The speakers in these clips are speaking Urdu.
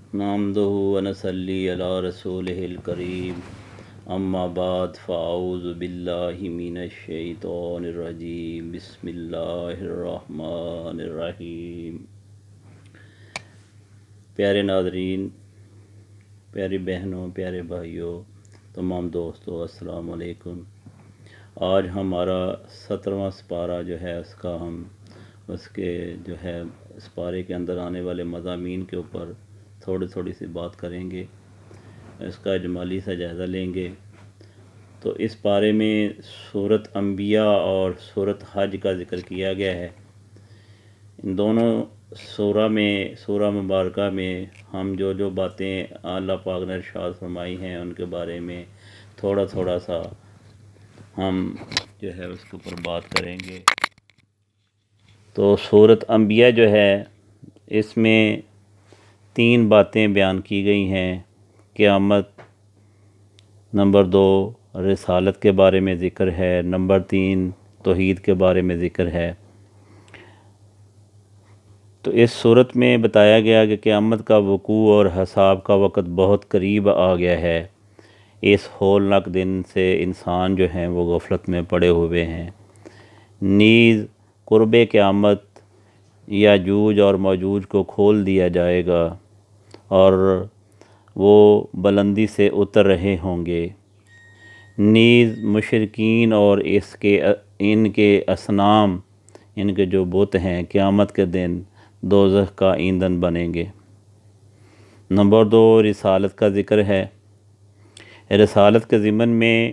نحمده ونصلي على رسوله الكريم اما بعد فاعوذ باللہ من الشیطان الرجیم بسم اللہ الرحمن الرحیم۔ پیارے ناظرین، پیاری بہنوں، پیارے بھائیوں، تمام دوستوں، السلام علیکم۔ آج ہمارا 17واں سپارہ جو ہے اس کے سپارے کے اندر آنے والے مضامین کے اوپر تھوڑی سی بات کریں گے، اس کا اجمالی سا جائزہ لیں گے۔ تو اس پارے میں سورۃ انبیاء اور سورۃ حج کا ذکر کیا گیا ہے۔ ان دونوں سورہ مبارکہ میں ہم جو باتیں اللہ پاک نے ارشاد فرمائی ہیں ان کے بارے میں تھوڑا سا ہم اس کے اوپر بات کریں گے۔ تو سورۃ انبیاء جو ہے اس میں 3 باتیں بیان کی گئی ہیں: قیامت، نمبر 2 رسالت کے بارے میں ذکر ہے، نمبر 3 توحید کے بارے میں ذکر ہے۔ تو اس صورت میں بتایا گیا کہ قیامت کا وقوع اور حساب کا وقت بہت قریب آ گیا ہے۔ اس ہولناک دن سے انسان جو ہیں وہ غفلت میں پڑے ہوئے ہیں۔ نیز قرب قیامت یاجوج اور ماجوج کو کھول دیا جائے گا اور وہ بلندی سے اتر رہے ہوں گے۔ نیز مشرکین اور ان کے اصنام، ان کے جو بت ہیں، قیامت کے دن دوزخ کا ایندھن بنیں گے۔ نمبر 2 رسالت کا ذکر ہے۔ رسالت کے ضمن میں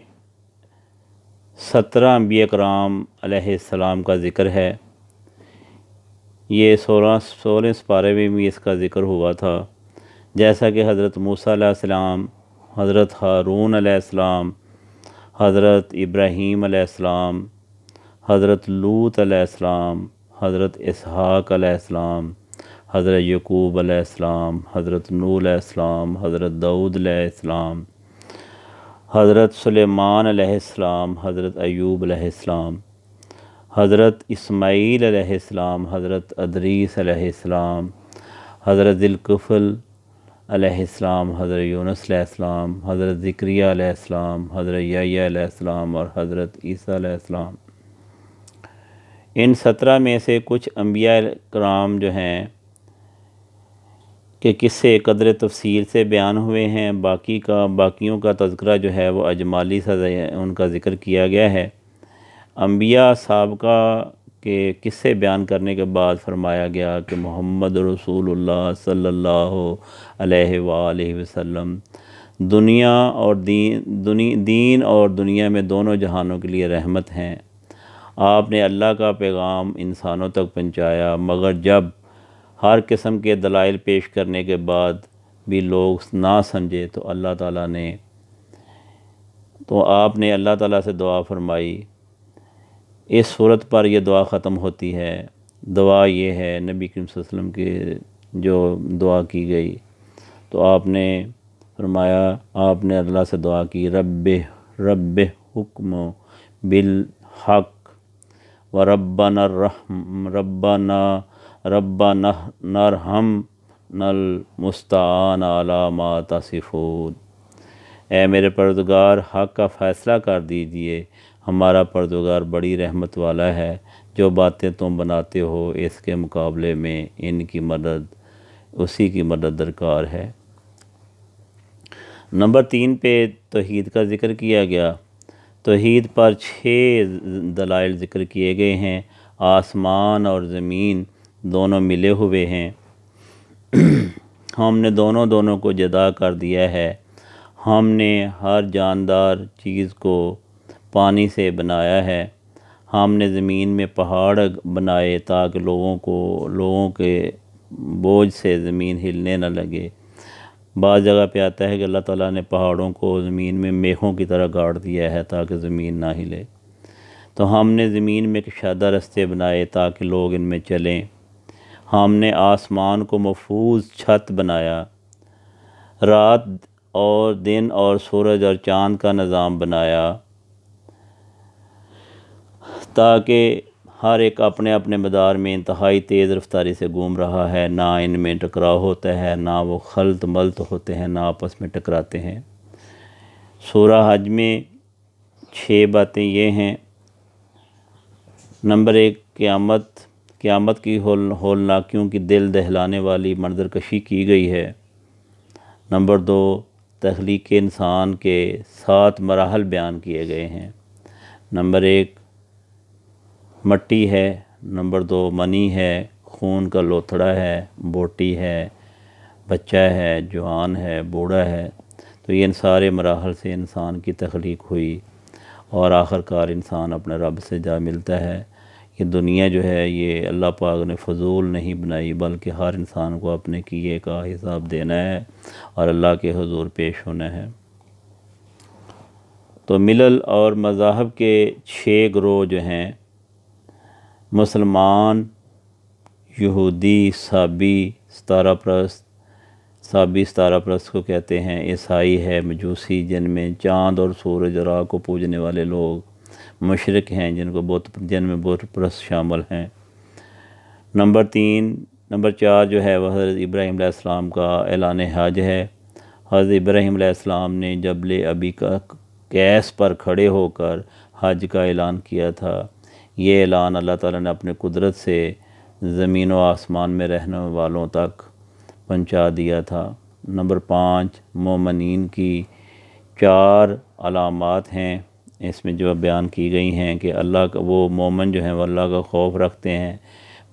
17 انبیاء کرام علیہ السلام کا ذکر ہے۔ یہ 16 سپارے میں بھی اس کا ذکر ہوا تھا، جیسا کہ حضرت موسیٰ علیہ السلام، حضرت ہارون علیہ السلام، حضرت ابراہیم علیہ السلام، حضرت لوط علیہ السلام، حضرت اسحاق علیہ السلام، حضرت یعقوب علیہ السلام، حضرت نوح علیہ السلام، حضرت داؤد علیہ السلام، حضرت سلیمان علیہ السلام، حضرت ایوب علیہ السلام، حضرت اسماعیل علیہ السلام، حضرت ادریس علیہ السلام، حضرت ذوالکفل علیہ السلام، حضرت یونس علیہ السلام، حضرت زکریا علیہ السلام، حضرت یحییٰ علیہ السلام اور حضرت عیسیٰ علیہ السلام۔ ان 17 میں سے کچھ انبیاء کرام جو ہیں کہ قصے قدر تفصیل سے بیان ہوئے ہیں، باقیوں کا تذکرہ جو ہے وہ اجمالی سا ان کا ذکر کیا گیا ہے۔ انبیاء سابقہ کے قصے بیان کرنے کے بعد فرمایا گیا کہ محمد رسول اللہ صلی اللہ علیہ وآلہ وسلم دین اور دنیا میں دونوں جہانوں کے لیے رحمت ہیں۔ آپ نے اللہ کا پیغام انسانوں تک پہنچایا، مگر جب ہر قسم کے دلائل پیش کرنے کے بعد بھی لوگ نہ سمجھے تو آپ نے اللہ تعالیٰ سے دعا فرمائی۔ اس صورت پر یہ دعا ختم ہوتی ہے۔ دعا یہ ہے نبی کریم صلی اللہ علیہ وسلم کی جو دعا کی گئی، تو آپ نے فرمایا، آپ نے اللہ سے دعا کی، رب حکم بالحق و ربنا نرحمنا المستعان علی ما تصفون۔ اے میرے پروردگار، حق کا فیصلہ کر دیجئے، ہمارا پروردگار بڑی رحمت والا ہے، جو باتیں تم بناتے ہو اس کے مقابلے میں اسی کی مدد درکار ہے۔ نمبر 3 پہ توحید کا ذکر کیا گیا۔ توحید پر 6 دلائل ذکر کیے گئے ہیں۔ آسمان اور زمین دونوں ملے ہوئے ہیں، ہم نے دونوں کو جدا کر دیا ہے۔ ہم نے ہر جاندار چیز کو پانی سے بنایا ہے۔ ہم نے زمین میں پہاڑ بنائے تاکہ لوگوں کے بوجھ سے زمین ہلنے نہ لگے۔ بعض جگہ پہ آتا ہے کہ اللہ تعالیٰ نے پہاڑوں کو زمین میں میخوں کی طرح گاڑ دیا ہے تاکہ زمین نہ ہلے۔ تو ہم نے زمین میں کشادہ رستے بنائے تاکہ لوگ ان میں چلیں۔ ہم نے آسمان کو محفوظ چھت بنایا، رات اور دن اور سورج اور چاند کا نظام بنایا تاکہ ہر ایک اپنے اپنے مدار میں انتہائی تیز رفتاری سے گھوم رہا ہے، نہ ان میں ٹکراؤ ہوتا ہے، نہ وہ خلط ملط ہوتے ہیں، نہ آپس میں ٹکراتے ہیں۔ سورہ حج میں 6 باتیں یہ ہیں۔ نمبر 1، قیامت کی ہولناکیوں کی دل دہلانے والی منظر کشی کی گئی ہے۔ نمبر 2، تخلیق انسان کے 7 مراحل بیان کیے گئے ہیں۔ نمبر 1، مٹی ہے۔ نمبر 2، منی ہے، خون کا لوتھڑا ہے، بوٹی ہے، بچہ ہے، جوان ہے، بوڑھا ہے۔ تو یہ ان سارے مراحل سے انسان کی تخلیق ہوئی اور آخرکار انسان اپنے رب سے جا ملتا ہے۔ یہ دنیا جو ہے یہ اللہ پاک نے فضول نہیں بنائی، بلکہ ہر انسان کو اپنے کیے کا حساب دینا ہے اور اللہ کے حضور پیش ہونا ہے۔ تو ملل اور مذاہب کے 6 گروہ جو ہیں، مسلمان، یہودی، سابی ستارہ پرست کو کہتے ہیں، عیسائی ہے، مجوسی جن میں چاند اور سورج اور راہ کو پوجنے والے لوگ، مشرک ہیں جن میں بت پرست شامل ہیں۔ نمبر 4 جو ہے وہ حضرت ابراہیم علیہ السلام کا اعلان حج ہے۔ حضرت ابراہیم علیہ السلام نے جبل ابی کا کیس پر کھڑے ہو کر حج کا اعلان کیا تھا۔ یہ اعلان اللہ تعالیٰ نے اپنے قدرت سے زمین و آسمان میں رہنے والوں تک پہنچا دیا تھا۔ نمبر 5، مومنین کی 4 علامات ہیں، اس میں جو بیان کی گئی ہیں کہ وہ مومن جو ہیں وہ اللہ کا خوف رکھتے ہیں،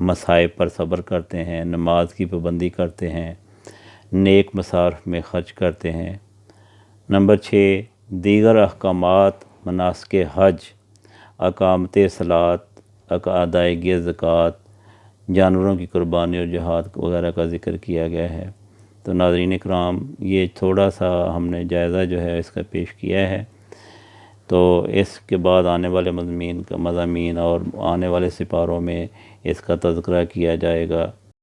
مصائب پر صبر کرتے ہیں، نماز کی پابندی کرتے ہیں، نیک مصارف میں خرچ کرتے ہیں۔ نمبر 6، دیگر احکامات، مناسک حج، اقامت صلاۃ، ادائیگی زکوٰۃ، جانوروں کی قربانی اور جہاد وغیرہ کا ذکر کیا گیا ہے۔ تو ناظرین اکرام، یہ تھوڑا سا ہم نے جائزہ جو ہے اس کا پیش کیا ہے۔ تو اس کے بعد آنے والے مضامین اور آنے والے سپاروں میں اس کا تذکرہ کیا جائے گا۔